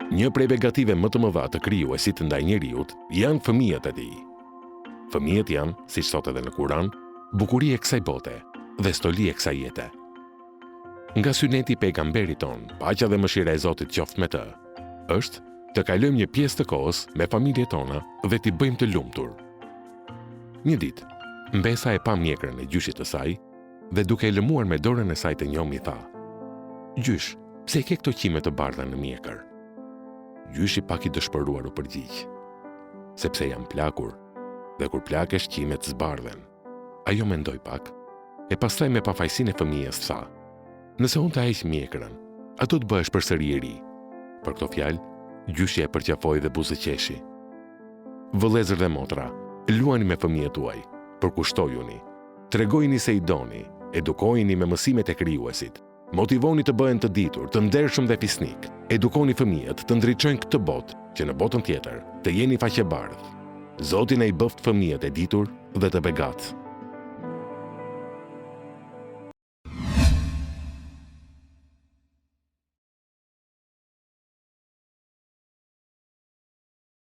Një prej begative më të mëdha të krijuesit ndaj njeriut janë fëmijët e tij. Fëmijët janë, siç thotë edhe në Kur'an, bukuria e kësaj bote dhe stoli e kësaj jete. Nga syneti i pejgamberit ton, paqja dhe mëshira e Zotit qoftë me të, është të kalojmë një pjesë të kohës me familjet tona dhe t'i bëjmë të lumtur. Një ditë, Mbesa e pa mjekrën e gjyshit të saj dhe duke e lëmuar me dorën e saj të njomi tha: "Gjysh, pse ke këto qime të bardha në mjekër?" Gjyshi pak i dëshpëruar u përgjigj: "Sepse jam plakur, dhe kur plakesh qimet zbardhen." Ajo mendoi pak, e pastaj me pafajsinë e fëmijës tha: "Nëse unë ta heq mjekrën, ato të bëhesh përsëri i ri." Për këto fjalë, gjyshi e përqafoi dhe buzëqeshi. Vëllezër dhe motra, luani me fëmijët tuaj, përkushtojuni, tregojini se i doni, edukojini me mësimet e krijuesit, motivoni të bëhen të ditur, të ndershëm dhe fisnik, edukoni fëmijët të ndriçojnë këtë botë, që në botën tjetër të jeni faqebardh. Zoti na i bëft fëmijët e ditur dhe të begatë.